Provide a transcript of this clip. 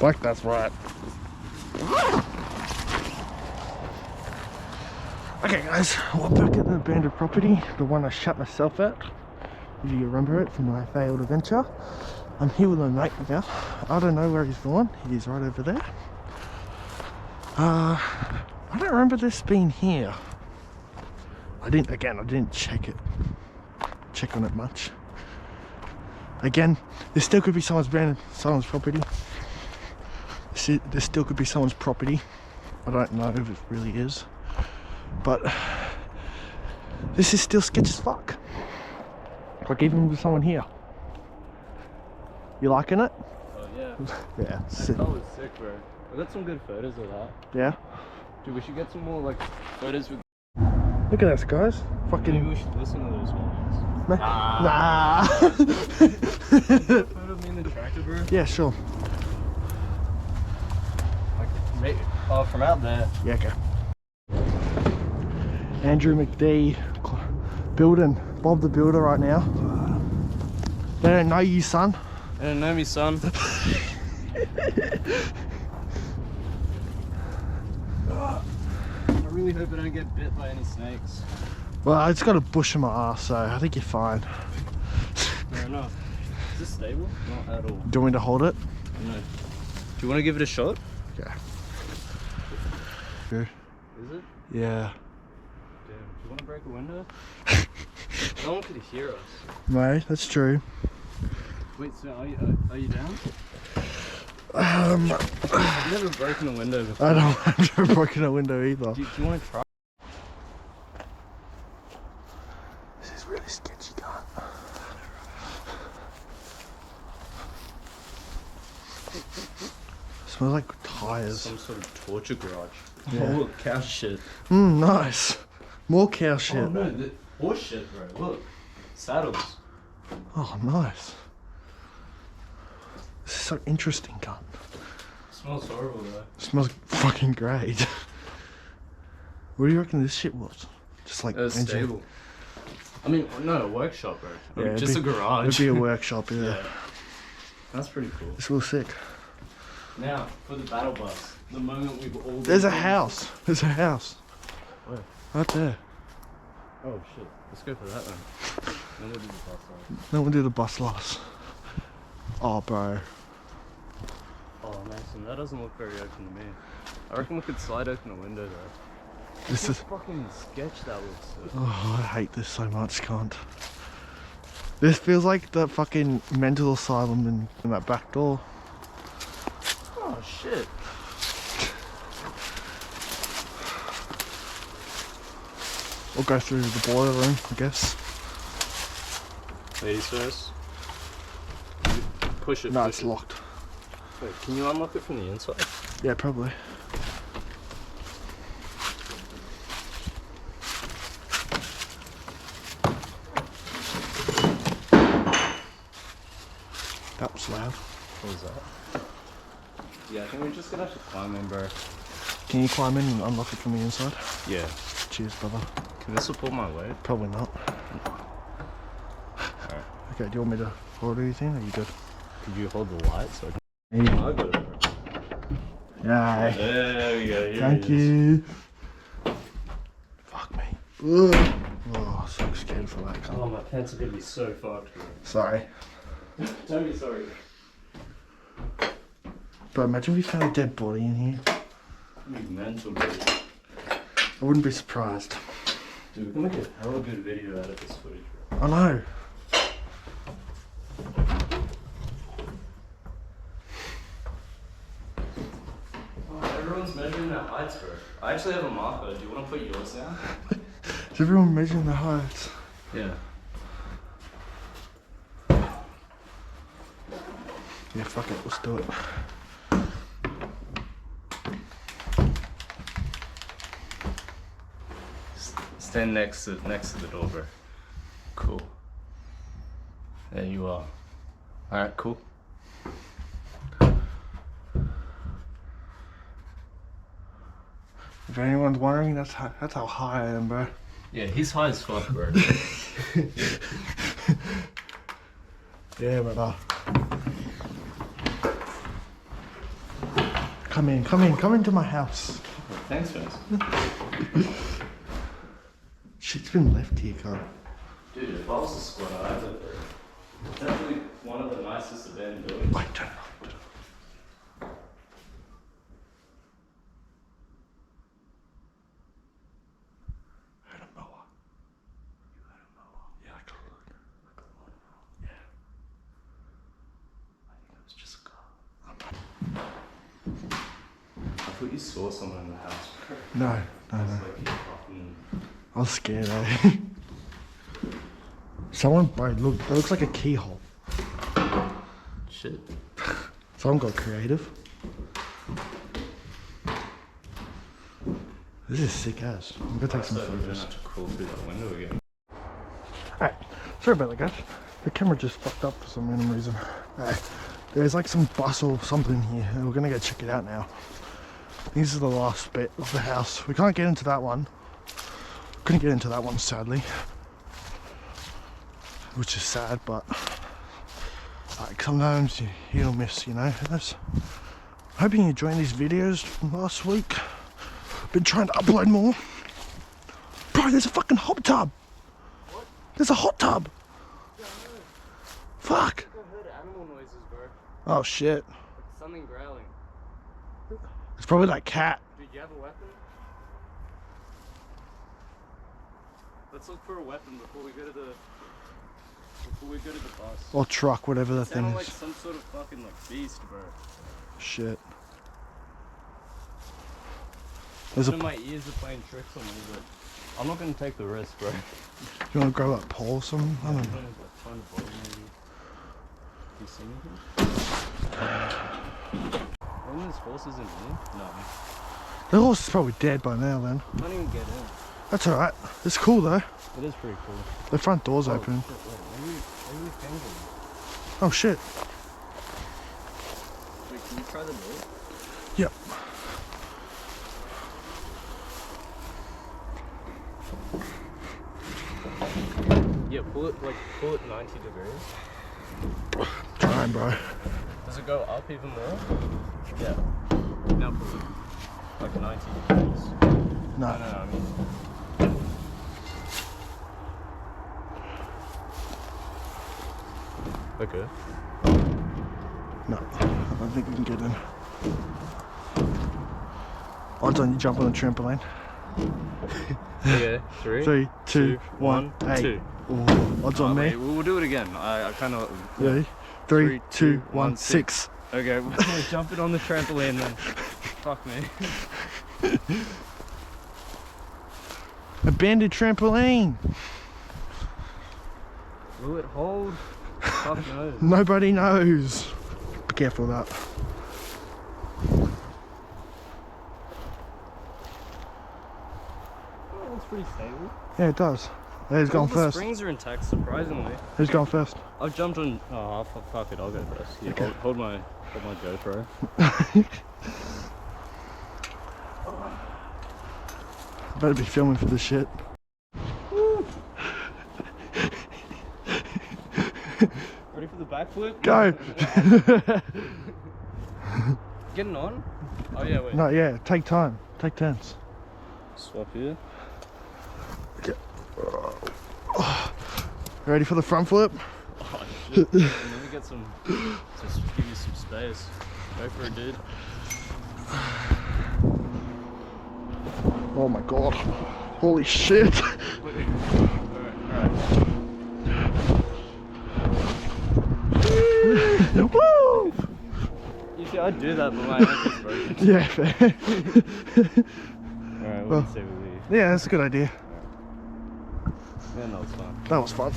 Like that's right. Okay guys, we're back at the abandoned property, the one I shut myself at, if you remember it from my failed adventure. I'm here with my mate now. I don't know where he's gone. He's right over there. I don't remember this being here. I didn't check on it much. Again, there still could be someone's property. There still could be someone's property. I don't know if it really is. But this is still sketchy as fuck. Like even with someone here. You liking it? Oh yeah. Yeah. That was sick, bro. I got some good photos of that. Yeah? Dude, we should get some more like photos with. Look at this, guys. Fucking. Maybe we should listen to those ones. Nah. Photo of me in the tractor, bro? Yeah, sure. Like, maybe. Oh, from out there. Yeah, okay. Andrew McD building. Bob the Builder right now. They don't know you, son. They don't know me, son. I really hope I don't get bit by any snakes. Well, I just got a bush in my ass, so I think you're fine. Fair enough. Is this stable? Not at all. Do you want me to hold it? No. Do you want to give it a shot? Okay. Is it? Yeah. Damn. Do you want to break a window? No one could hear us. Mate, that's true. Wait, so are you down? I've never broken a window before. I've never broken a window either. Do you want to try? This is really sketchy, cunt. Smells like tires. Some sort of torture garage. Yeah. Oh, look, cow shit. Nice. More cow shit. Oh no, the horse shit, bro. Look, saddles. Oh, nice. This is so interesting, cunt. Smells horrible though. Smells fucking great. What do you reckon this shit was? Just like engine. Stable. I mean, no, a workshop, bro. Yeah, just a garage. It'd be a workshop, yeah. Yeah. That's pretty cool. It's real sick. Now, for the battle bus. The moment we've all... There's a house. There's a house. Where? Right there. Oh shit. Let's go for that then. Then we'll do the bus last. No one do the bus last. Oh, bro. Oh, Mason, that doesn't look very open to me. I reckon we could slide open a window though. This is... fucking sketch that looks. Oh, I hate this so much, cunt. This feels like the fucking mental asylum in that back door. Oh shit. We'll go through the boiler room, I guess. Ladies first. Push it. No, push it's it. locked. Wait, can you unlock it from the inside? Yeah, probably. That was loud. What was that? Yeah, I think we're just gonna have to climb in, bro. Can you climb in and unlock it from the inside? Yeah. Cheers, brother. Can this support my weight? Probably not. Alright. Okay, do you want me to hold anything? Or are you good? Could you hold the light so I can... Yeah. I got it, bro. Yeah. There we go. Here Thank he is. you. Fuck me. Ugh. Oh, so scared for that. Oh, my pants are gonna be so fucked, bro. Sorry. Don't be sorry. But imagine we found a dead body in here. You're mental, dude. I wouldn't be surprised. Dude, we can make a hell of a good video out of this footage, bro. I know. Oh, everyone's measuring their heights, bro. I actually have a marker. Do you want to put yours down? Is everyone measuring the heights? Yeah. Yeah, fuck it, let's do it. Stand next to the door, bro. Cool. There you are. Alright, cool. If anyone's wondering, that's how high I am, bro. Yeah, he's high as fuck, bro. Yeah, but Come into my house. Thanks, man. Shit's been left here, Carl. Dude, if I was a squatter, I'd live there. It's definitely one of the nicest abandoned buildings. Wait, turn it off. Heard a mower. You heard a mower? Yeah, I got a look. Yeah. I think it was just a car. I thought you saw someone in the house. No. Like, you fucking... I was scared, eh? Someone, bro, look, that looks like a keyhole. Shit. Someone got creative. This is sick as. I'm gonna take some We're gonna photos. have to crawl through that window again. Alright, sorry about that, guys. The camera just fucked up for some random reason. There's like some bus or something here, and we're gonna go check it out now. This is the last bit of the house. We can't get into that one. Couldn't get into that one, sadly. Which is sad, but like sometimes you hit or miss, you know. Hoping you're enjoying these videos from last week. Been trying to upload more. Bro, there's a fucking hot tub. What? There's a hot tub. Yeah, I know. Fuck. I heard animal noises, bro. Oh shit. Like something growling. It's probably that cat. Dude, you have a weapon? Let's look for a weapon before we go to the bus. Or truck, whatever that thing Sounded is. like some sort of fucking like beast, bro. Shit. There's a. One of my ears are playing tricks on me, but I'm not gonna take the risk, bro. You want to grab that pole or something? I don't know. Find a body, maybe. You see anything? One of these horses in here? No. The horse is probably dead by now then. Can't even get in. That's alright. It's cool though. It is pretty cool. The front door's open. Shit, wait, maybe we can get in. Oh shit. Wait, can you try the door? Yep. Yeah, pull it 90 degrees. Trying, bro. Does it go up even more? Yeah. Now pull it. Like 90 degrees. No. I mean. Okay. No. I don't think we can get in. Odds on you jump on the trampoline. Okay, 3, 2, 1, 8. 2. Ooh, odds on me. Wait, we'll do it again. I kind of. Ready? 3, 2, 1, 6. Okay, we're jumping on the trampoline then. Fuck me. Abandoned trampoline. Will it hold? Fuck no. Nobody knows. Be careful of that. Oh, that's pretty stable. Yeah, it does. Who's going The first? springs are intact, surprisingly. Who's going first? I've jumped on. Oh, fuck it, I'll go first. Yeah, Okay. hold my GoPro. Better be filming for this shit. Ready for the backflip? Go! Getting on? Oh yeah, wait. No, yeah, take time. Take turns. Swap here. Okay. Ready for the front flip? Oh shit. And then we get some. Just give you some space. Go for it, dude. Oh my god. Holy shit. Alright. Woo! You see, I'd do that, but my ankle's broken. Yeah, fair. Alright, Well. we'll see what we. Yeah, that's a good idea. Yeah, no, it's fine. That was fun.